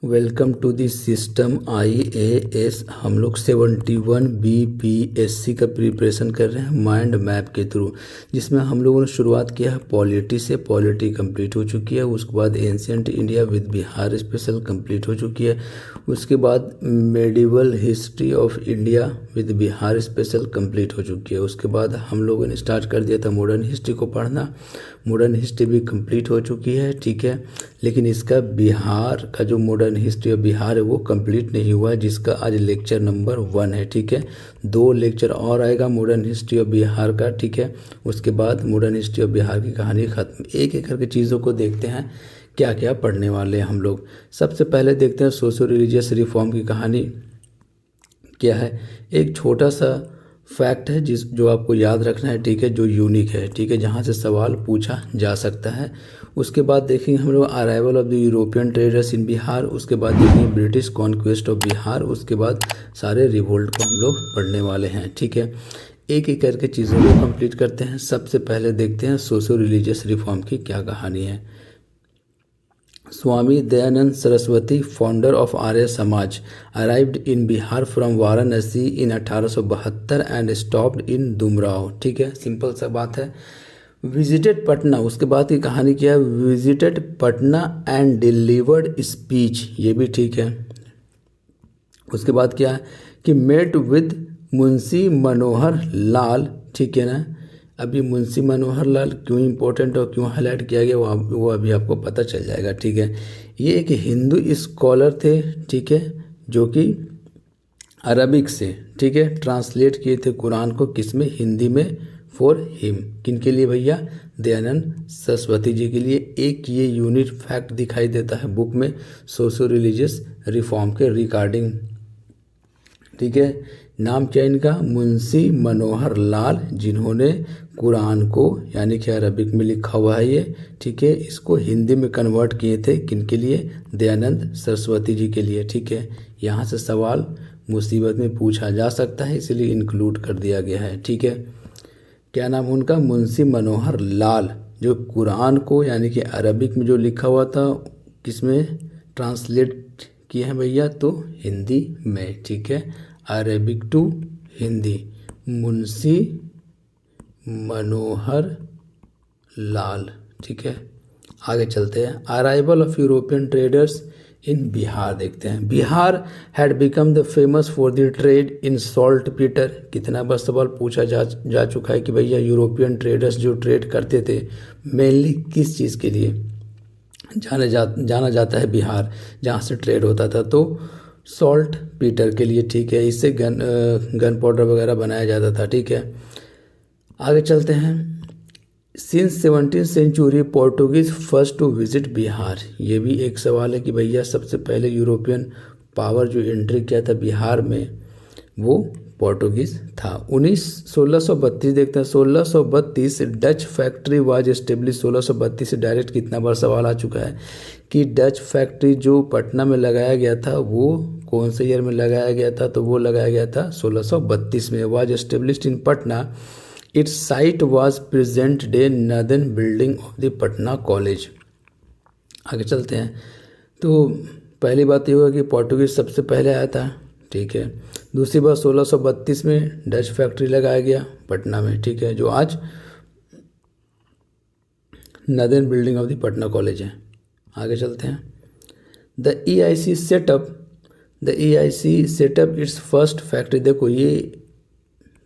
Welcome to the system IAS। हम लोग 71 BPSC का प्रिपरेशन कर रहे हैं माइंड मैप के थ्रू, जिसमें हम लोगों ने शुरुआत किया है पॉलिटी से। पॉलिटी कंप्लीट हो चुकी है। उसके बाद ancient India with Bihar special complete हो चुकी है। उसके बाद medieval history of India with Bihar special complete हो चुकी है। उसके बाद हम लोगों ने स्टार्ट कर दिया था मॉडर्न हिस्ट्री को पढ़ना। मॉडर्न हिस्ट्री भी कंप्लीट हो चुकी है, ठीक है। लेकिन इसका बिहार का जो मॉडर्न हिस्ट्री ऑफ बिहार है वो कंप्लीट नहीं हुआ है, जिसका आज लेक्चर नंबर 1 है, ठीक है। 2 लेक्चर और आएगा मॉडर्न हिस्ट्री ऑफ बिहार का, ठीक है। उसके बाद मॉडर्न हिस्ट्री ऑफ बिहार की कहानी खत्म। एक एक करके चीज़ों को देखते हैं क्या क्या पढ़ने वाले हैं हम लोग। सबसे पहले देखते हैं सोशो रिलीजियस रिफॉर्म की कहानी क्या है। एक छोटा सा फैक्ट है जो आपको याद रखना है, ठीक है, जो यूनिक है, ठीक है, जहाँ से सवाल पूछा जा सकता है। उसके बाद देखेंगे हम लोग arrival of the European traders इन बिहार। उसके बाद देखेंगे ब्रिटिश कॉन्क्वेस्ट ऑफ बिहार। उसके बाद सारे रिवोल्ट को हम लोग पढ़ने वाले हैं, ठीक है। एक एक करके चीज़ों को कंप्लीट करते हैं। सबसे पहले देखते हैं सोशो रिलीजियस रिफॉर्म की क्या कहानी है। Swami Dayanand Saraswati, founder of Arya Samaj, arrived in Bihar from Varanasi in 1872 and stopped in Dumraon, ठीक है, सिंपल सा बात है। विजिटेड पटना, उसके बाद की कहानी क्या है, visited Patna and delivered speech, ये भी ठीक है। उसके बाद क्या है कि मेट विद मुंशी मनोहर लाल, ठीक है ना। अभी मुंशी मनोहर लाल क्यों इम्पोर्टेंट और क्यों हाईलाइट किया गया वो अभी आपको पता चल जाएगा, ठीक है। ये एक हिंदू स्कॉलर थे, ठीक है, जो कि अरबिक से, ठीक है, ट्रांसलेट किए थे कुरान को, किस में, हिंदी में, फॉर हिम। किन के लिए भैया, दयानंद सरस्वती जी के लिए। एक ये यूनिक फैक्ट दिखाई देता है बुक में सोशो रिलीजियस रिफॉर्म के रिगार्डिंग, ठीक है। नाम क्या इनका, मुंशी मनोहर लाल, जिन्होंने कुरान को यानी कि अरबिक में लिखा हुआ है ये, ठीक है, इसको हिंदी में कन्वर्ट किए थे। किनके लिए, दयानंद सरस्वती जी के लिए, ठीक है। यहाँ से सवाल मुसीबत में पूछा जा सकता है, इसलिए इंक्लूड कर दिया गया है, ठीक है। क्या नाम उनका, मुंशी मनोहर लाल, जो कुरान को यानी कि अरबिक में जो लिखा हुआ था किसमें ट्रांसलेट किए हैं भैया, तो हिंदी में, ठीक है, अरेबिक टू हिंदी, मुंशी मनोहर लाल, ठीक है। आगे चलते हैं। अराइवल ऑफ यूरोपियन ट्रेडर्स इन बिहार देखते हैं। Bihar had become the famous for the trade in salt Peter. कितना बार सवाल पूछा जा चुका है कि भैया यूरोपियन ट्रेडर्स जो ट्रेड करते थे मेनली किस चीज़ के लिए जाना जाता है बिहार, जहाँ से ट्रेड होता था, तो सॉल्ट पीटर के लिए, ठीक है। इससे गन पाउडर वगैरह बनाया जाता था, ठीक है। आगे चलते हैं। Since 17th century Portuguese first to visit Bihar. ये भी एक सवाल है कि भैया सबसे पहले यूरोपियन पावर जो एंट्री किया था बिहार में वो पोर्टुगीज था। 1632 देखते हैं। 1632 डच फैक्ट्री वाज एस्टेब्लिश। 1632 से डायरेक्ट कितना बार सवाल आ चुका है कि डच फैक्ट्री जो पटना में लगाया गया था वो कौन से ईयर में लगाया गया था, तो वो लगाया गया था 1632 में। Was established in Patna. It's site was present day northern building of the Patna college. आगे चलते हैं। तो पहली बात ये हुआ कि पोर्टुगीज सबसे पहले आया था, ठीक है। दूसरी बात 1632 में डच फैक्ट्री लगाया गया पटना में, ठीक है, जो आज northern building of the Patna college है। आगे चलते हैं। The EIC setup its first factory. देखो ये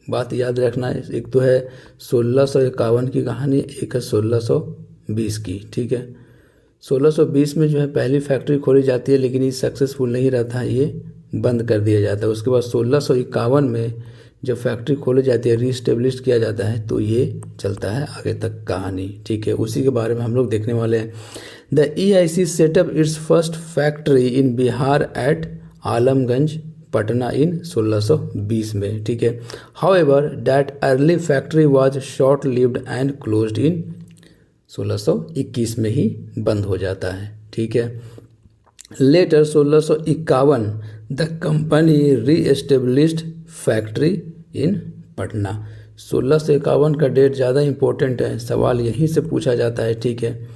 बात याद रखना है, एक तो है 1651 की कहानी, एक है 1620 की, ठीक है। 1620 में जो है पहली फैक्ट्री खोली जाती है, लेकिन ये सक्सेसफुल नहीं रहता है, ये बंद कर दिया जाता है। उसके बाद 1651 में जब फैक्ट्री खोली जाती है, रीस्टेब्लिश किया जाता है, तो ये चलता है आगे तक कहानी, ठीक है। उसी के बारे में हम लोग देखने वाले हैं। The EIC setup its first factory in Bihar at Alamganj Patna in 1620 में, ठीक है। However that early factory was short lived and closed in 1621 में ही बंद हो जाता है, ठीक है। Later 1651 the company re established factory in Patna. 1651 का डेट ज़्यादा इम्पोर्टेंट है, सवाल यहीं से पूछा जाता है, ठीक है,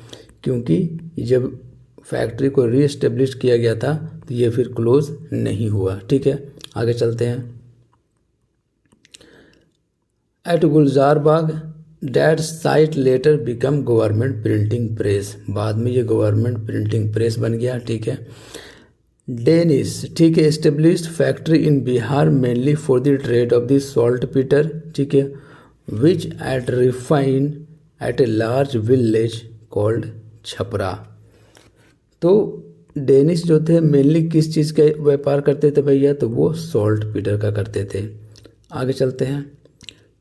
क्योंकि जब फैक्ट्री को रीएस्टेब्लिश किया गया था, तो ये फिर क्लोज नहीं हुआ। ठीक है, आगे चलते हैं। At Gulzar Bagh that site later become government printing press, बाद में ये गवर्नमेंट प्रिंटिंग प्रेस बन गया। ठीक है, डेनिस, ठीक है, established factory in Bihar mainly for the trade of the saltpetre, ठीक है, which at refine at a large village called Chhapra. तो डेनिस जो थे मेनली किस चीज़ का व्यापार करते थे भैया, तो वो सॉल्ट पीटर का करते थे। आगे चलते हैं,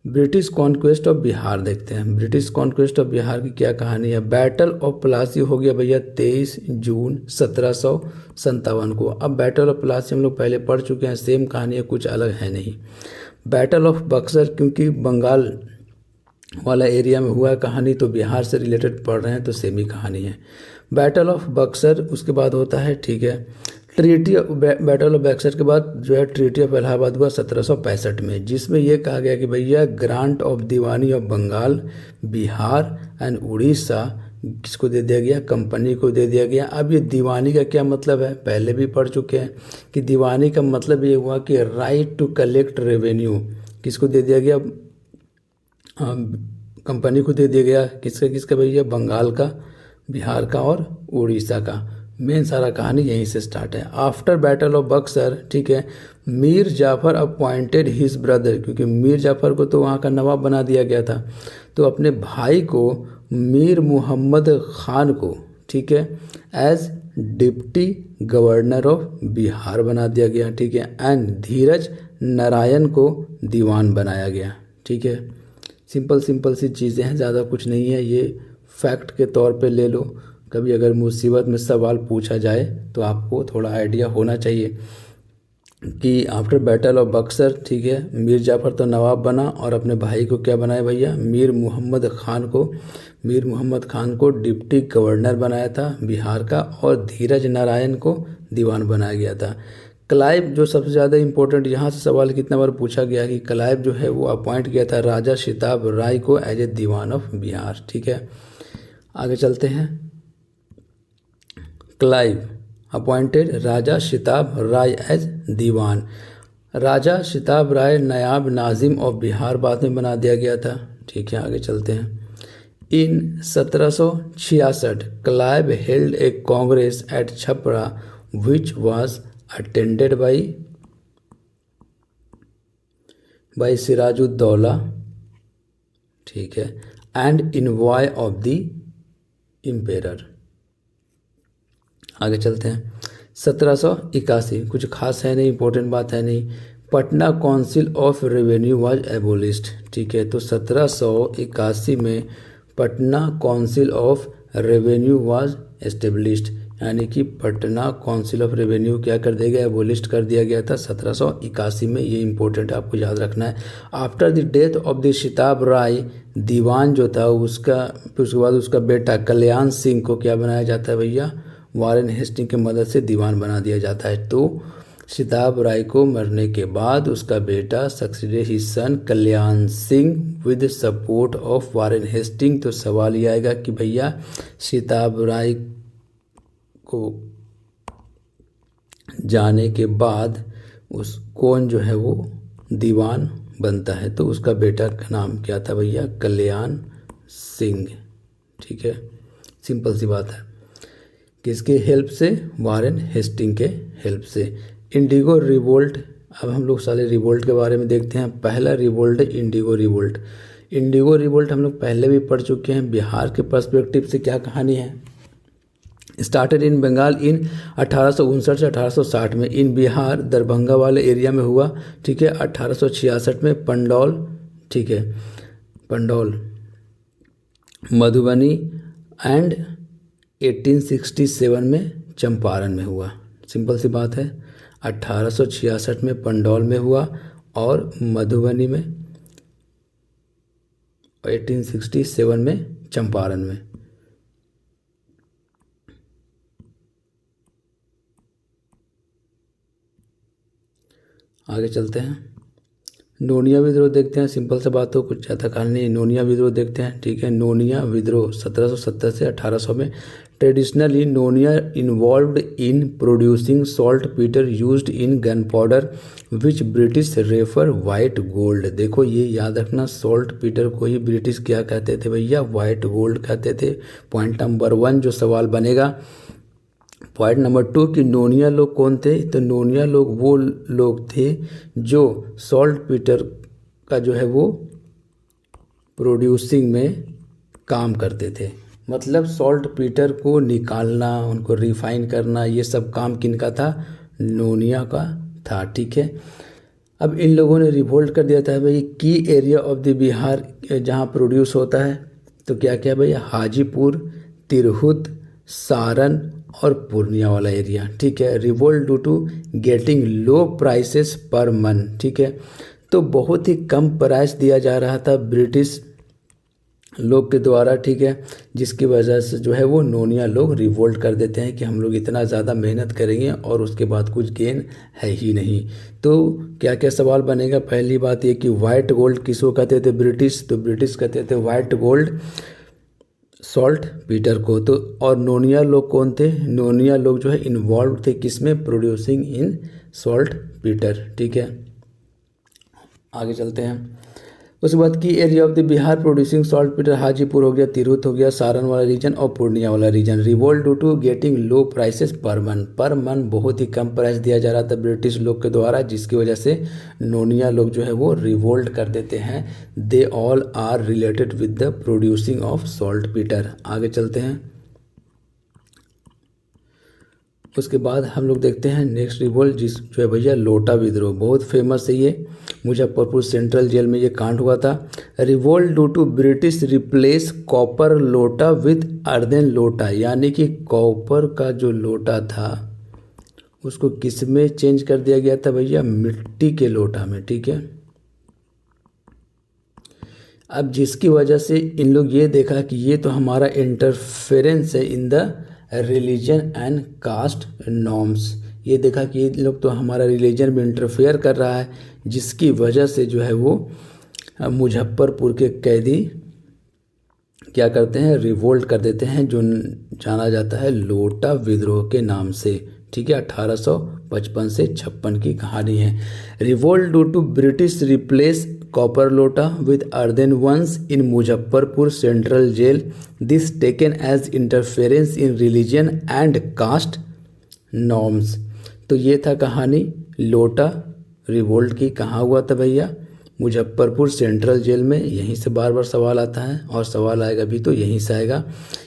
ब्रिटिश कॉन्क्वेस्ट ऑफ बिहार देखते हैं। ब्रिटिश कॉन्क्वेस्ट ऑफ बिहार की क्या कहानी है। बैटल ऑफ प्लासी हो गया भैया 23 जून 1757 को। अब बैटल ऑफ प्लासी हम लोग पहले पढ़ चुके हैं, सेम कहानी है, कुछ अलग है नहीं। बैटल ऑफ बक्सर क्योंकि बंगाल वाला एरिया में हुआ है कहानी, तो बिहार से रिलेटेड पढ़ रहे हैं तो सेम ही कहानी है। बैटल ऑफ बक्सर उसके बाद होता है, ठीक है, ट्रीटी बैटल ऑफ बक्सर के बाद जो है ट्रीटी ऑफ इलाहाबाद हुआ 1765 में, जिसमें यह कहा गया कि भैया grant of Diwani of Bengal, Bihar and Orissa किसको दे दिया गया, कंपनी को दे दिया गया। अब ये दीवानी का क्या मतलब है, पहले भी पढ़ चुके हैं कि दीवानी का मतलब ये हुआ कि राइट टू कलेक्ट रेवेन्यू किसको दे दिया गया, कंपनी को दे दिया गया। किसका किसका भैया, बंगाल का, बिहार का और उड़ीसा का। मेन सारा कहानी यहीं से स्टार्ट है। आफ्टर बैटल ऑफ बक्सर, ठीक है, Mir Jafar appointed his brother, क्योंकि मीर जाफर को तो वहाँ का नवाब बना दिया गया था, तो अपने भाई को मीर मुहम्मद खान को, ठीक है, as deputy governor of Bihar बना दिया गया। ठीक है, एंड धीरज नारायण को दीवान बनाया गया। ठीक है, सिंपल सिंपल सी चीज़ें हैं, ज़्यादा कुछ नहीं है, ये फैक्ट के तौर पे ले लो। कभी अगर मुसीबत में सवाल पूछा जाए तो आपको थोड़ा आइडिया होना चाहिए कि आफ्टर बैटल ऑफ बक्सर, ठीक है, मीर जाफर तो नवाब बना और अपने भाई को क्या बनाया भैया, मीर मुहम्मद खान को डिप्टी गवर्नर बनाया था बिहार का, और धीरज नारायण को दीवान बनाया गया था। क्लाइव जो सबसे ज़्यादा इंपॉर्टेंट, यहाँ से सवाल कितना बार पूछा गया कि क्लाइव जो है वो अपॉइंट किया था राजा शिताब राय को as a diwan of Bihar. ठीक है, आगे चलते हैं। Clive appointed Raja Shitab Rai as diwan. Raja Shitab Rai Naib Nazim of Bihar बाद में बना दिया गया था। ठीक है, आगे चलते हैं। In 1766 Clive held a congress at Chapra which was attended by Sirajuddaula, ठीक है, and envoy of the emperor. आगे चलते हैं। 1781, कुछ खास है नहीं, इंपॉर्टेंट बात है नहीं। Patna council of revenue was abolished. ठीक है, तो 1781 में Patna council of revenue was established, यानी कि पटना काउंसिल ऑफ रेवेन्यू क्या कर दिया गया, एबोलिस्ट कर दिया गया था 1781 में। ये इंपॉर्टेंट आपको याद रखना है। After the death of the Shitab Rai, दीवान जो था उसका, फिर उसके बाद उसका बेटा कल्याण सिंह को क्या बनाया जाता है भैया, वारेन हेस्टिंग की मदद से दीवान बना दिया जाता है। तो शिताब राय को मरने के बाद उसका बेटा succeeded his son Kalyan Singh with support of Warren Hastings. तो सवाल ये आएगा कि भैया शिताब राय को जाने के बाद उस कौन जो है वो दीवान बनता है, तो उसका बेटा का नाम क्या था भैया, कल्याण सिंह। ठीक है, सिंपल सी बात है। किसके हेल्प से, वारेन हेस्टिंग के हेल्प से। इंडिगो रिवोल्ट, अब हम लोग साले रिवोल्ट के बारे में देखते हैं। पहला रिवोल्ट है इंडिगो रिवोल्ट। इंडिगो रिवोल्ट हम लोग पहले भी पढ़ चुके हैं। बिहार के पर्सपेक्टिव से क्या कहानी है, स्टार्टेड इन बंगाल इन 1859 से 1860 में, इन बिहार दरभंगा वाले एरिया में हुआ। ठीक है, 1866 में पंडौल, ठीक है, पंडौल मधुबनी, एंड 1867 में चंपारण में हुआ। सिंपल सी बात है, 1866 में पंडौल में हुआ और मधुबनी में, 1867 में चंपारण में। आगे चलते हैं। नोनिया विद्रोह देखते हैं, सिंपल सा बात हो, कुछ ज़्यादा कहानी नहीं। नोनिया विद्रोह देखते हैं, ठीक है। नोनिया विद्रोह 1770 से 1800 में। Traditionally Nonia involved in producing saltpetre used in gunpowder which British refer white gold. देखो ये याद रखना, सॉल्ट पीटर को ही ब्रिटिश क्या कहते थे भैया, वाइट गोल्ड कहते थे। पॉइंट नंबर 1 जो सवाल बनेगा। पॉइंट नंबर 2 कि नोनिया लोग कौन थे, तो नोनिया लोग वो लोग थे जो सॉल्ट पीटर का जो है वो प्रोड्यूसिंग में काम करते थे। मतलब सॉल्ट पीटर को निकालना, उनको रिफाइन करना, ये सब काम किनका था, नोनिया का था, ठीक है। अब इन लोगों ने रिवोल्ट कर दिया था भाई, की एरिया ऑफ द बिहार जहाँ प्रोड्यूस होता है, तो क्या क्या भैया, हाजीपुर, तिरहुत, सारण और पूर्णिया वाला एरिया, ठीक है। Revolt due to getting low prices per maund, ठीक है। तो बहुत ही कम प्राइस दिया जा रहा था ब्रिटिश लोग के द्वारा, ठीक है, जिसकी वजह से जो है वो नोनिया लोग रिवोल्ट कर देते हैं कि हम लोग इतना ज़्यादा मेहनत करेंगे और उसके बाद कुछ गेन है ही नहीं। तो क्या क्या सवाल बनेगा, पहली बात ये कि वाइट गोल्ड किसको कहते थे ब्रिटिश, तो ब्रिटिश कहते थे वाइट गोल्ड सॉल्ट पीटर को। तो और नोनिया लोग कौन थे, नोनिया लोग जो है इन्वॉल्व थे किसमें, प्रोड्यूसिंग इन सॉल्ट पीटर, ठीक है। आगे चलते हैं। उसके बाद की area of the Bihar producing salt Peter, Hajipur हो गया, तिरहुत हो गया, सारण वाला रीजन और पूर्णिया वाला region. Revolt due to getting low prices per maund बहुत ही कम प्राइस दिया जा रहा था ब्रिटिश लोग के द्वारा, जिसकी वजह से नोनिया लोग जो है वो रिवोल्ट कर देते हैं। They all are related with the producing of saltpetre. आगे चलते हैं। उसके बाद हम लोग देखते हैं नेक्स्ट रिवोल्ट जो है भैया लोटा विद्रोह, बहुत फेमस है ये, मुजफ्फरपुर सेंट्रल जेल में ये कांड हुआ था। Revolt due to British replace copper lota with earthen lota, यानी कि कॉपर का जो लोटा था उसको किस में चेंज कर दिया गया था भैया, मिट्टी के लोटा में, ठीक है। अब जिसकी वजह से इन लोग ये देखा कि ये तो हमारा इंटरफेरेंस है in the religion and caste norms, ये देखा कि ये लोग तो हमारा रिलीजन में इंटरफेयर कर रहा है, जिसकी वजह से जो है वो मुजफ्फरपुर के कैदी क्या करते हैं, रिवोल्ट कर देते हैं, जो जाना जाता है लोटा विद्रोह के नाम से, ठीक है। 1855 से 56 की कहानी है। Revolt due to British replace copper lota with earthen ones in Muzaffarpur central jail, this taken as interference in religion and caste norms. तो ये था कहानी लोटा रिवोल्ट की। कहाँ हुआ था भैया, मुजफ्फरपुर सेंट्रल जेल में। यहीं से बार बार सवाल आता है और सवाल आएगा भी तो यहीं से आएगा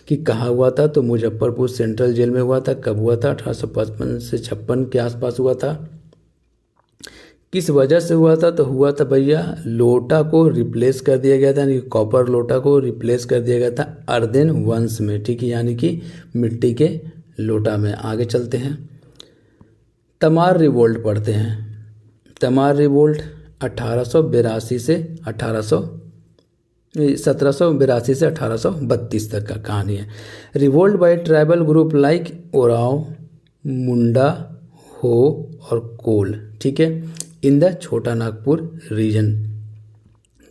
कि कहाँ हुआ था, तो मुजफ्फरपुर सेंट्रल जेल में हुआ था। कब हुआ था, 1855 से 56 के आसपास हुआ था। किस वजह से हुआ था, तो हुआ था भैया लोटा को रिप्लेस कर दिया गया था, यानी कॉपर लोटा को रिप्लेस कर दिया गया था अर्दन वंश में, ठीक है, यानी कि मिट्टी के लोटा में। आगे चलते हैं, तमार रिवोल्ट पढ़ते हैं। तमार रिवोल्ट 1782 से 1732 तक का कहानी है। Revolt by tribal group like Oraon, Munda, Ho और कोल, ठीक है, in the Chota Nagpur reason.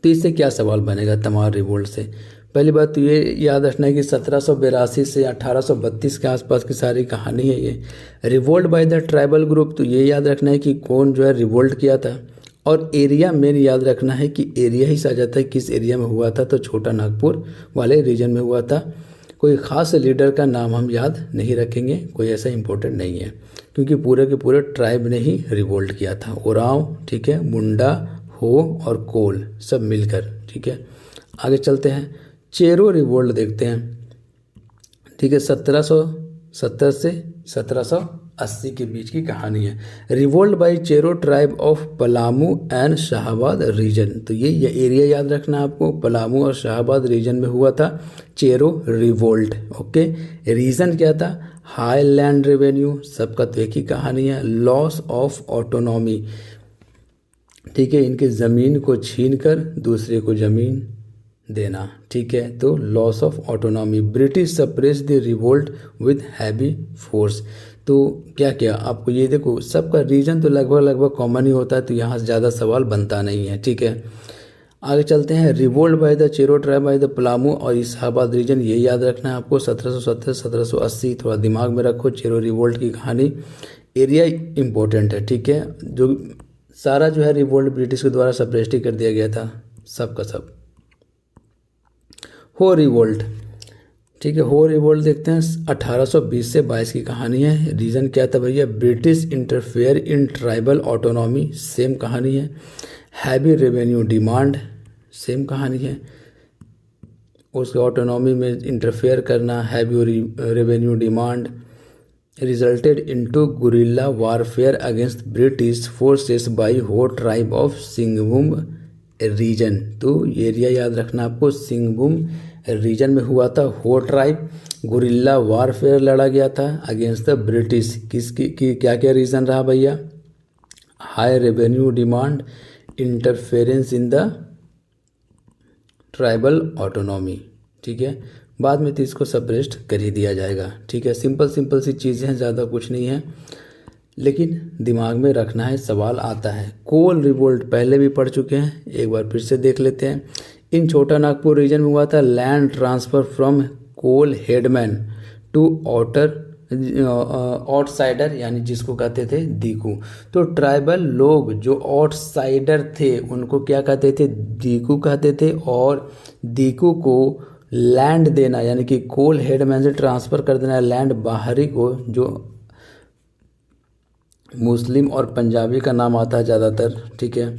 तो इससे क्या सवाल बनेगा तमार रिवोल्ट से, पहली बात तो ये याद रखना है कि 1782 से 1832 के आसपास की सारी कहानी है ये। Revolt by the tribal group, तो ये याद रखना है कि कौन जो है रिवोल्ट किया था, और एरिया मेन याद रखना है कि एरिया ही आ जाता है किस एरिया में हुआ था, तो छोटा नागपुर वाले रीजन में हुआ था। कोई ख़ास लीडर का नाम हम याद नहीं रखेंगे, कोई ऐसा इंपॉर्टेंट नहीं है, क्योंकि पूरे के पूरे ट्राइब ने ही रिवोल्ट किया था। ओराव, ठीक है, मुंडा, हो और कोल सब मिलकर, ठीक है। आगे चलते हैं, चेरो रिवोल्ट देखते हैं, ठीक है, 1770 से 1780 के बीच की कहानी है। Revolt by Chero tribe of Palamu and Shahabad region, तो ये एरिया याद रखना है आपको, पलामू और शाहबाद रीजन में हुआ था चेरो रिवोल्ट, ओके। रीज़न क्या था, हाई लैंड रेवेन्यू, सबका तो एक ही कहानी है, लॉस ऑफ ऑटोनॉमी, ठीक है, इनके ज़मीन को छीन कर दूसरे को ज़मीन देना, ठीक है, तो loss of autonomy. British suppress the revolt with heavy force, तो क्या किया आपको, ये देखो सबका रीजन तो लगभग कॉमन ही होता है, तो यहाँ से ज़्यादा सवाल बनता नहीं है। ठीक है, आगे चलते हैं। Revolt by the Chero tribe by the Palamu और इलाहाबाद रीजन, ये याद रखना है आपको। 1770 1780 थोड़ा दिमाग में रखो। चेरो रिवोल्ट की कहानी, एरिया इंपॉर्टेंट है। ठीक है, जो सारा जो है रिवोल्ट ब्रिटिश के द्वारा सप्रेस्ड कर दिया गया था, सब का सब। हो रिवोल्ट, ठीक है, हो रिवोल्ट देखते हैं। 1820 से 22 की कहानी है। रीज़न क्या था भैया, British interfere in tribal autonomy, same कहानी है। हैवी रेवेन्यू डिमांड, सेम कहानी है। उसके ऑटोनॉमी में इंटरफेयर करना, heavy revenue demand resulted into guerrilla warfare against British forces by Ho tribe of Singhbhum region. तो एरिया याद रखना आपको, सिंगभूम रीजन में हुआ था हो ट्राइब, गुरिल्ला वारफेयर लड़ा गया था अगेंस्ट द ब्रिटिश। किसकी की क्या क्या रीज़न रहा भैया, high revenue demand, interference in the tribal autonomy. ठीक है, बाद में तो इसको सप्रेस्ड कर ही दिया जाएगा। ठीक है, सिंपल सी चीज़ें हैं, ज़्यादा कुछ नहीं है, लेकिन दिमाग में रखना है, सवाल आता है। कोल रिवोल्ट पहले भी पढ़ चुके हैं, एक बार फिर से देख लेते हैं। इन छोटा नागपुर रीजन में हुआ था land transfer from Kol headman to outsider, यानी जिसको कहते थे दीकू। तो ट्राइबल लोग जो आउटसाइडर थे उनको क्या कहते थे, दीकू कहते थे। और दीकू को लैंड देना, यानी कि कोल हेडमैन से ट्रांसफ़र कर देना लैंड बाहरी को, जो मुस्लिम और पंजाबी का नाम आता है ज़्यादातर। ठीक है,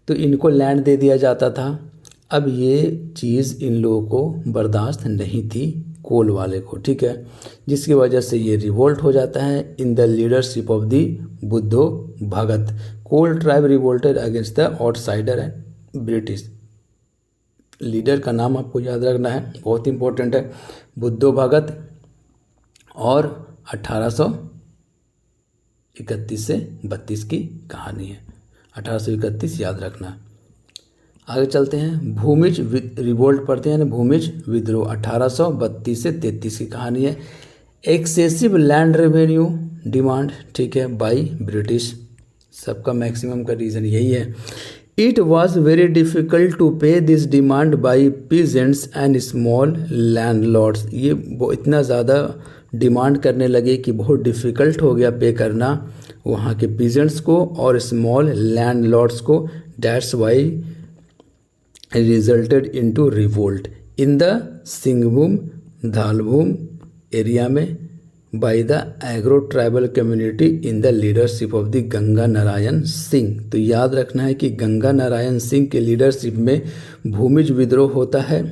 तो इनको लैंड दे दिया जाता था। अब ये चीज़ इन लोगों को बर्दाश्त नहीं थी, कोल वाले को। ठीक है, जिसकी वजह से ये रिवोल्ट हो जाता है in the leadership of the Buddho Bhagat. Kol tribe revolted against the outsider and British. Leader का नाम आपको याद रखना है, बहुत इंपॉर्टेंट है, बुद्धो भगत। और 1831 से 32 की कहानी है, 1831 याद रखना। आगे चलते हैं, भूमिज रिवोल्ट पढ़ते हैं, भूमिज विद्रोह 1832 से 33 की कहानी है। एक्सेसिव लैंड रेवेन्यू डिमांड, ठीक है, बाई ब्रिटिश, सबका मैक्सिमम का रीज़न यही है। It was very difficult to pay this demand by peasants and small landlords. ये इतना ज़्यादा डिमांड करने लगे कि बहुत डिफ़िकल्ट हो गया पे करना वहाँ के पीजेंट्स को और स्मॉल लैंडलॉर्ड्स को। That's why resulted into revolt in the Singhbhum Dhalbhum area में by the agro tribal community in the leadership of the Ganga Narayan Singh. तो याद रखना है कि गंगा नारायण सिंह के लीडरशिप में भूमिज विद्रोह होता है।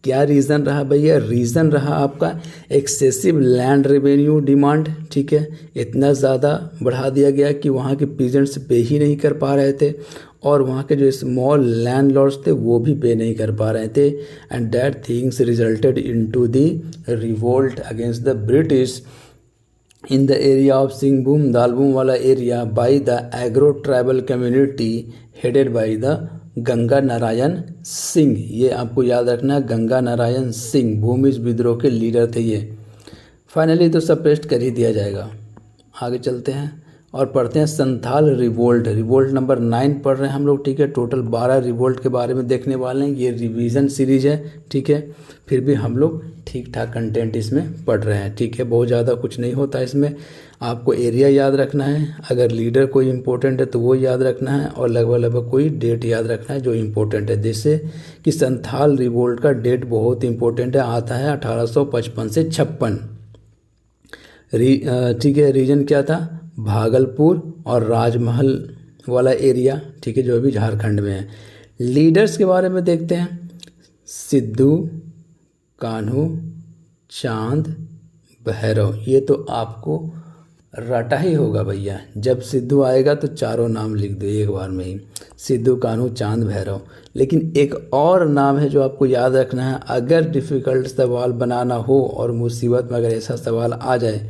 क्या रीज़न रहा भैया, रीज़न रहा आपका एक्सेसिव लैंड रेवेन्यू डिमांड। ठीक है, इतना ज़्यादा बढ़ा दिया गया कि वहाँ के पीजेंट्स पे ही नहीं कर पा रहे थे और वहाँ के जो स्मॉल लैंडलॉर्ड्स थे वो भी पे नहीं कर पा रहे थे। And that things resulted into the revolt against the British in the area of Singhbhum Dhalbhum वाला area by the agro tribal community headed by the Ganga Narayan Singh. ये आपको याद रखना है, गंगा नारायण सिंह भूमिज विद्रोह के लीडर थे ये। फाइनली तो सप्रेस्ड कर ही दिया जाएगा। आगे चलते हैं और पढ़ते हैं संथाल रिवोल्ट। रिवोल्ट नंबर 9 पढ़ रहे हैं हम लोग। ठीक है, टोटल 12 रिवोल्ट के बारे में देखने वाले हैं। ये रिवीजन सीरीज है। ठीक है, फिर भी हम लोग ठीक ठाक कंटेंट इसमें पढ़ रहे हैं। ठीक है, बहुत ज़्यादा कुछ नहीं होता इसमें। आपको एरिया याद रखना है, अगर लीडर कोई इंपॉर्टेंट है तो वो याद रखना है और लगभग कोई डेट याद रखना है जो इम्पोर्टेंट है। जैसे कि संथाल रिवोल्ट का डेट बहुत इंपॉर्टेंट है, आता है 1855 से 56। ठीक है, रीजन क्या था, भागलपुर और राजमहल वाला एरिया। ठीक है, जो अभी झारखंड में है। लीडर्स के बारे में देखते हैं, सिद्धू, कान्हू, चांद, भैरव। ये तो आपको रटा ही होगा भैया, जब सिद्धू आएगा तो चारों नाम लिख दो एक बार में ही, सिद्धू, कान्हू, चांद, भैरव। लेकिन एक और नाम है जो आपको याद रखना है, अगर डिफ़िकल्ट सवाल बनाना हो और मुसीबत में अगर ऐसा सवाल आ जाए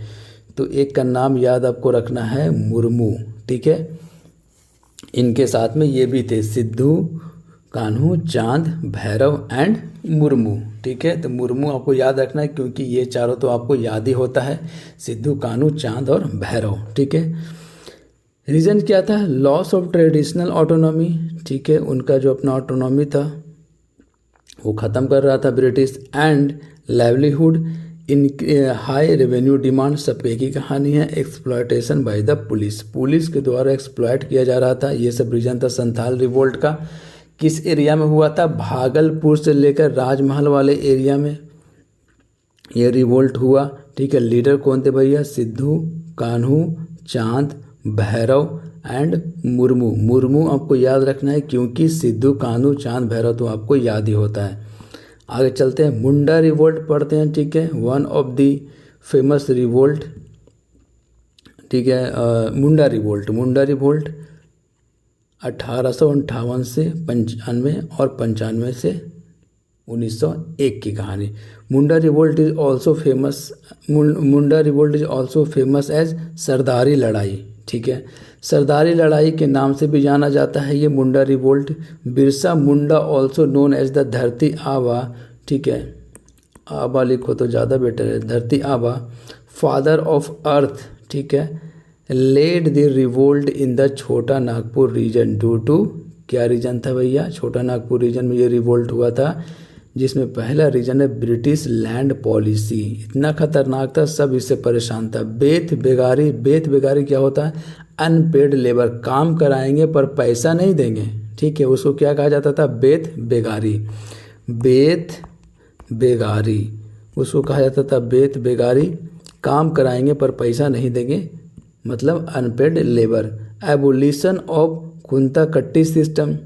तो एक का नाम याद आपको रखना है, मुर्मू। ठीक है, इनके साथ में ये भी थे, सिद्धू, कान्हू, चांद, भैरव एंड मुर्मू। ठीक है, तो मुर्मू आपको याद रखना है क्योंकि ये चारों तो आपको याद ही होता है, सिद्धू, कान्हू, चांद और भैरव। ठीक है, रीज़न क्या था? Loss of traditional autonomy. ठीक है, उनका जो अपना ऑटोनॉमी था वो ख़त्म कर रहा था British, and livelihood in high revenue demand. सब एक ही कहानी है, exploitation by the police, police के द्वारा एक्सप्लॉयट किया जा रहा था। ये सब रीजन था संथाल रिवोल्ट का। किस एरिया में हुआ था? भागलपुर से लेकर राजमहल वाले एरिया में ये रिवोल्ट हुआ। ठीक है, लीडर कौन थे भैया? सिद्धू, कान्हू, चांद, भैरव एंड मुर्मू। मुर्मू आपको याद रखना है क्योंकि सिद्धू, कान्हू, चांद, भैरव तो आपको याद ही होता है। आगे चलते हैं, मुंडा रिवोल्ट पढ़ते हैं। ठीक है, one of the famous revolt. ठीक है, मुंडा रिवोल्ट 1858 से 95 और 95 से 1901 की कहानी। Munda revolt is also famous, Munda revolt is also famous as Sardari लड़ाई। ठीक है, सरदारी लड़ाई के नाम से भी जाना जाता है ये Munda revolt. Birsa Munda also known as the Dharti Aba. ठीक है, आबा लिखो तो ज़्यादा बेटर है, धरती आबा, फादर ऑफ अर्थ। ठीक है, led the revolt in the Chota Nagpur region due to, क्या रीजन था भैया? छोटा नागपुर रीजन में ये रिवोल्ट हुआ था, जिसमें पहला रीजन है ब्रिटिश लैंड पॉलिसी। इतना खतरनाक था, सब इससे परेशान था। बेथ बेगारी, बेथ बेगारी क्या होता है? अनपेड लेबर, काम कराएंगे पर पैसा नहीं देंगे। ठीक है, उसको क्या कहा जाता था? बेथ बेगारी, बेथ बेगारी उसको कहा जाता था, बेथ बेगारी, काम कराएंगे पर पैसा नहीं देंगे, मतलब अनपेड लेबर। एबोलिशन ऑफ खुंता कट्टी सिस्टम।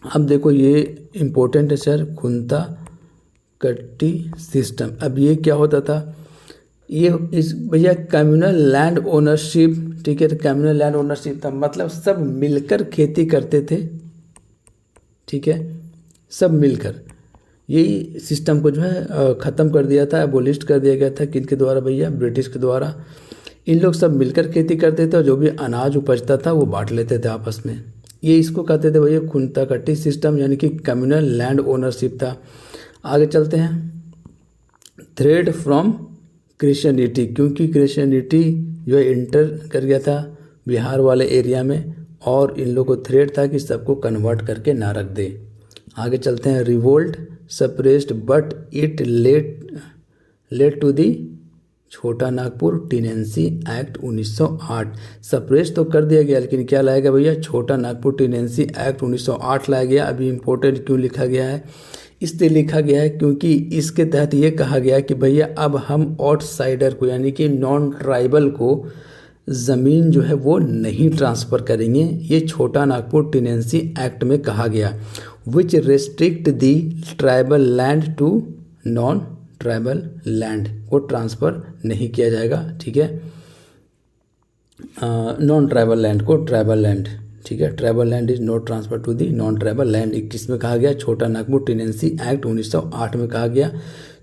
अब देखो ये इम्पोर्टेंट है सर, खुंता कट्टी सिस्टम। अब ये क्या होता था? ये इस भैया कम्युनल लैंड ओनरशिप। ठीक है, तो कम्युनल लैंड ओनरशिप था, मतलब सब मिलकर खेती करते थे। ठीक है, सब मिलकर, यही सिस्टम को जो है ख़त्म कर दिया था, एबोलिस्ट कर दिया गया था। किनके द्वारा भैया? ब्रिटिश के द्वारा। इन लोग सब मिलकर खेती करते थे और जो भी अनाज उपजता था वो बांट लेते थे आपस में। ये इसको कहते थे भैया खुंता कट्टी सिस्टम, यानी कि कम्युनल लैंड ओनरशिप था। आगे चलते हैं, थ्रेड फ्रॉम क्रिश्चियनिटी, क्योंकि क्रिश्चियनिटी जो है इंटर कर गया था बिहार वाले एरिया में, और इन लोगों को थ्रेड था कि सबको कन्वर्ट करके ना रख दे। आगे चलते हैं, revolt suppressed but it led to the Chota Nagpur tenancy act 1908। Suppress तो कर दिया गया, लेकिन क्या लाया गया भैया? छोटा नागपुर टेनेंसी एक्ट 1908 लाया गया। अभी इम्पोर्टेंट क्यों लिखा गया है? इसलिए लिखा गया है क्योंकि इसके तहत ये कहा गया कि भैया अब हम आउटसाइडर को, यानी कि नॉन ट्राइबल को ज़मीन जो है वो नहीं ट्रांसफ़र करेंगे। ये छोटा नागपुर टेनेंसी एक्ट में कहा गया, which restrict the tribal land to non tribal land को ट्रांसफ़र नहीं किया जाएगा। ठीक है, नॉन ट्राइबल लैंड को ट्राइबल लैंड। ठीक है, tribal land is not transfer to the non tribal land. 21 में कहा गया, छोटा नागपुर टेनेंसी एक्ट 1908 में कहा गया।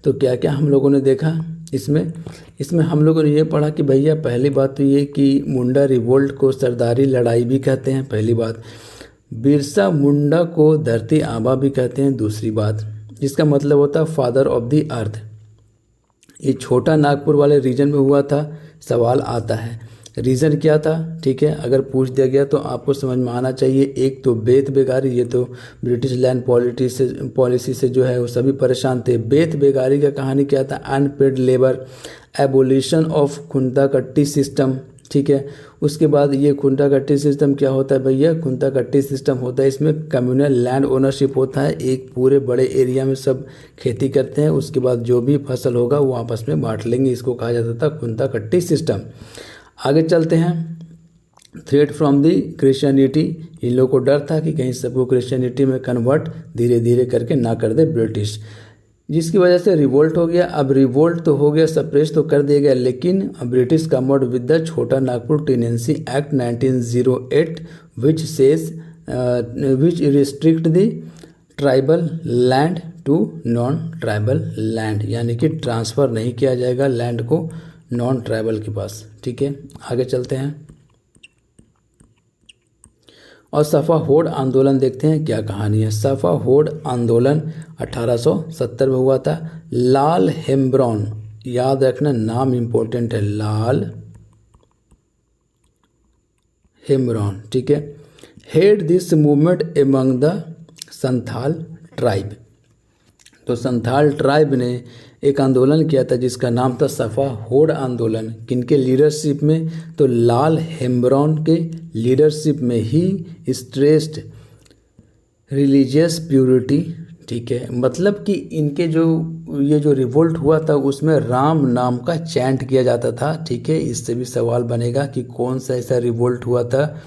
तो क्या क्या हम लोगों ने देखा इसमें हम लोगों ने ये पढ़ा कि भैया पहली बात तो ये कि मुंडा रिवोल्ट को सरदारी लड़ाई भी कहते हैं, पहली बात। बिरसा मुंडा को धरती आबा भी कहते हैं, दूसरी बात, जिसका मतलब होता है फादर ऑफ द अर्थ। ये छोटा नागपुर वाले रीजन में हुआ था। सवाल आता है रीज़न क्या था? ठीक है, अगर पूछ दिया गया तो आपको समझ में आना चाहिए। एक तो बेथ बेगारी, ये तो ब्रिटिश लैंड पॉलिसी से जो है वो सभी परेशान थे। बेथ बेगारी का कहानी क्या था? अनपेड लेबर, एबोलिशन ऑफ खुंता कट्टी सिस्टम। ठीक है, उसके बाद ये खुंता कट्टी सिस्टम क्या होता है भैया? खुंता कट्टी सिस्टम होता है, इसमें कम्युनल लैंड ओनरशिप होता है। एक पूरे बड़े एरिया में सब खेती करते हैं, उसके बाद जो भी फसल होगा वो आपस में बांट लेंगे। इसको कहा जाता था खुंता कट्टी सिस्टम। आगे चलते हैं, थ्रेट फ्रॉम दी क्रिश्चियनिटी। इन लोगों को डर था कि कहीं सबको क्रिश्चियनिटी में कन्वर्ट धीरे धीरे करके ना कर दे ब्रिटिश, जिसकी वजह से रिवोल्ट हो गया। अब रिवोल्ट तो हो गया, सप्रेस तो कर दिया गया, लेकिन British come out with the Chota Nagpur tenancy act 1908 which says which restrict the tribal land to non tribal land, यानी कि ट्रांसफ़र नहीं किया जाएगा लैंड को नॉन ट्राइबल के पास। ठीक है, आगे चलते हैं। और सफ़ा होड़ आंदोलन देखते हैं क्या कहानी है। सफ़ा होड़ आंदोलन 1870 में हुआ था। लाल हेम्ब्रॉन, याद रखना नाम इम्पोर्टेंट है, लाल हेम्ब्रॉन, ठीक है, head this movement among the Santhal tribe. तो संथाल ट्राइब ने एक आंदोलन किया था जिसका नाम था सफ़ा होड़ आंदोलन। किनके लीडरशिप में? तो लाल हेम्ब्रॉन के लीडरशिप में ही स्ट्रेस्ड रिलीजियस प्योरिटी, ठीक है, मतलब कि इनके ये जो रिवोल्ट हुआ था उसमें राम नाम का चैंट किया जाता था, ठीक है। इससे भी सवाल बनेगा कि कौन सा ऐसा रिवोल्ट हुआ था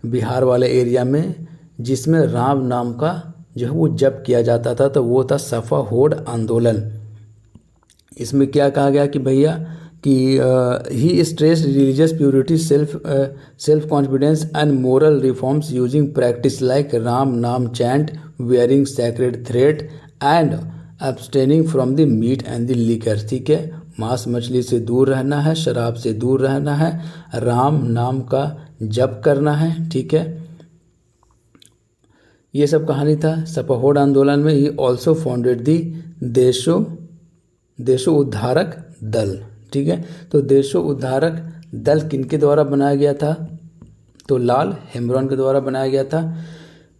बिहार वाले एरिया में जिसमें राम नाम का जो है वो जप किया जाता था, तो वो था सफ़ा होड़ आंदोलन। इसमें क्या कहा गया कि भैया कि he stress religious purity, self confidence and moral reforms using practice like Ram naam chant, wearing sacred thread and abstaining from the meat and the liquor, ठीक है। मांस मछली से दूर रहना है, शराब से दूर रहना है, राम नाम का जप करना है, ठीक है। ये सब कहानी था सफ़ा होड़ आंदोलन में। ही ऑल्सो फाउंडेड दी देशो उद्धारक दल, ठीक है। तो देशो उद्धारक दल किनके द्वारा बनाया गया था? तो लाल हेम्ब्रॉन के द्वारा बनाया गया था,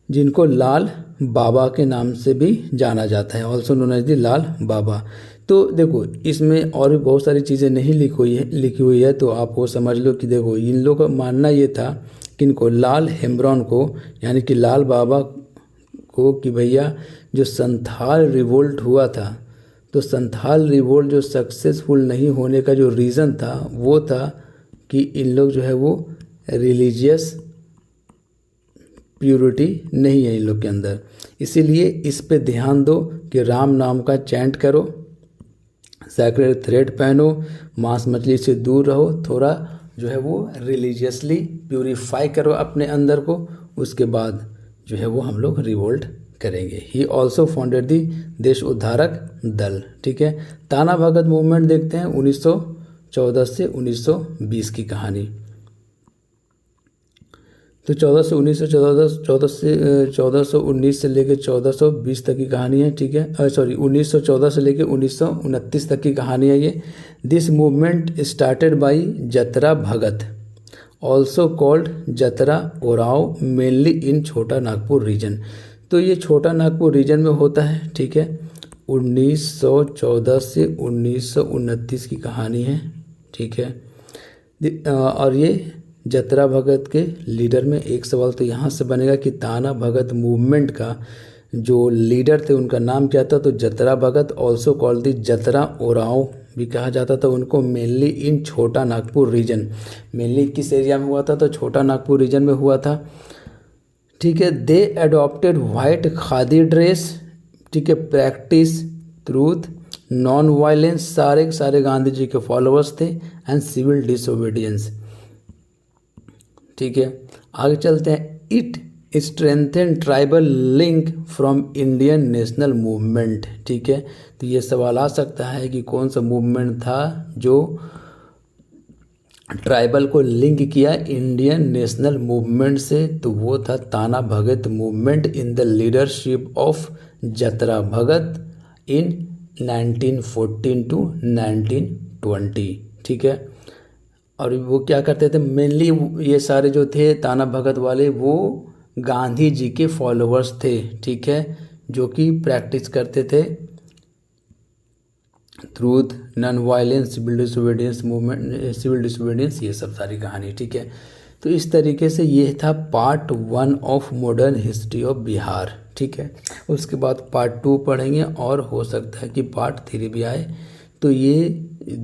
जिनको लाल बाबा के नाम से भी जाना जाता है, ऑल्सो नोन एज दी लाल बाबा। तो देखो इसमें और भी बहुत सारी चीज़ें नहीं लिखी हुई है, तो आप वो समझ लो कि देखो इन लोगों का मानना ये था किनको, लाल हेम्ब्रॉन को, यानी कि लाल बाबा को, कि भैया जो संथाल रिवोल्ट हुआ था, तो संथाल रिवोल्ट जो सक्सेसफुल नहीं होने का जो रीज़न था वो था कि इन लोग जो है वो रिलीजियस प्योरिटी नहीं है इन लोग के अंदर। इसीलिए इस पे ध्यान दो कि राम नाम का चैंट करो, सैक्रेड थ्रेड पहनो, मांस मछली से दूर रहो, थोड़ा जो है वो रिलीजियसली प्यूरीफाई करो अपने अंदर को, उसके बाद जो है वो हम लोग रिवोल्ट करेंगे। ही ऑल्सो फाउंडेड दी देश उद्धारक दल, ठीक है। ताना भगत मूवमेंट देखते हैं 1914 से 1920 की कहानी। तो 1419 से लेकर 1420 तक की कहानी है, ठीक है। सॉरी 1914 से लेकर 1929 तक की कहानी है ये। This movement started by Jatra Bhagat, also called Jatra Oraon, mainly in Chota Nagpur reason. तो ये छोटा नागपुर रीजन में होता है, ठीक है। 1914 से 1929 की कहानी है, ठीक है। और ये जतरा भगत के लीडर में एक सवाल तो यहाँ से बनेगा कि ताना भगत मूवमेंट का जो लीडर थे उनका नाम क्या था? तो जतरा भगत, ऑल्सो कॉल्ड दी जतरा ओराव भी कहा जाता था उनको, mainly in Chota Nagpur reason. Mainly किस एरिया में हुआ था? तो छोटा नागपुर रीजन में हुआ था, ठीक है। दे एडॉप्टेड वाइट खादी ड्रेस, ठीक है, प्रैक्टिस ट्रूथ, नॉन वायलेंस, सारे गांधी जी के फॉलोअर्स थे, एंड सिविल डिसोबीडियंस, ठीक है। आगे चलते हैं। It strengthen tribal link from Indian national movement, ठीक है। तो ये सवाल आ सकता है कि कौन सा मूवमेंट था जो ट्राइबल को लिंक किया इंडियन नेशनल मूवमेंट से? तो वो था Tana Bhagat movement in the leadership of Jatra Bhagat in 1914 to 1920, ठीक है। और वो क्या करते थे? मेनली ये सारे जो थे ताना भगत वाले वो गांधी जी के फॉलोअर्स थे, ठीक है, जो कि प्रैक्टिस करते थे truth, non violence, civil disobedience movement, civil disobedience, ये सब सारी कहानी, ठीक है। तो इस तरीके से ये था part 1 of modern history of Bihar, ठीक है। उसके बाद पार्ट 2 पढ़ेंगे और हो सकता है कि पार्ट 3 भी आए। तो ये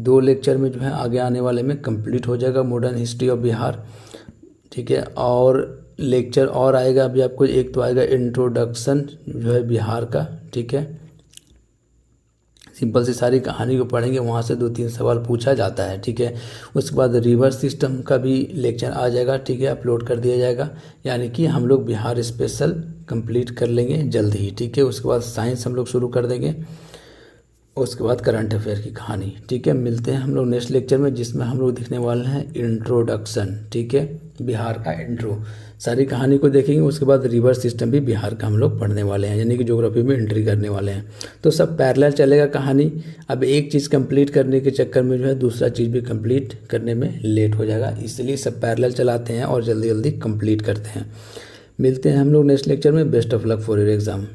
2 लेक्चर में जो है आगे आने वाले में कंप्लीट हो जाएगा मॉडर्न हिस्ट्री ऑफ बिहार, ठीक है। और लेक्चर और आएगा अभी आपको, एक तो आएगा इंट्रोडक्शन जो है बिहार का, ठीक है। सिंपल सी सारी कहानी को पढ़ेंगे, वहाँ से 2-3 सवाल पूछा जाता है, ठीक है। उसके बाद रिवर सिस्टम का भी लेक्चर आ जाएगा, ठीक है, अपलोड कर दिया जाएगा। यानी कि हम लोग बिहार स्पेशल कंप्लीट कर लेंगे जल्द ही, ठीक है। उसके बाद साइंस हम लोग शुरू कर देंगे। उसके बाद करंट अफेयर की कहानी। ठीक है, मिलते हैं हम लोग नेक्स्ट लेक्चर में, जिसमें हम लोग देखने वाले हैं इंट्रोडक्शन। ठीक है, बिहार का इंट्रो, सारी कहानी को देखेंगे। उसके बाद रिवर सिस्टम भी बिहार का हम लोग पढ़ने वाले हैं, यानी कि ज्योग्राफी में एंट्री करने वाले हैं। तो सब पैरेलल चलेगा कहानी। अब एक चीज़ कंप्लीट करने के चक्कर में जो है दूसरा चीज़ भी कंप्लीट करने में लेट हो जाएगा, इसलिए सब पैरेलल चलाते हैं और जल्दी जल्दी कंप्लीट करते हैं। मिलते हैं हम लोग नेक्स्ट लेक्चर में। Best of luck for your exam.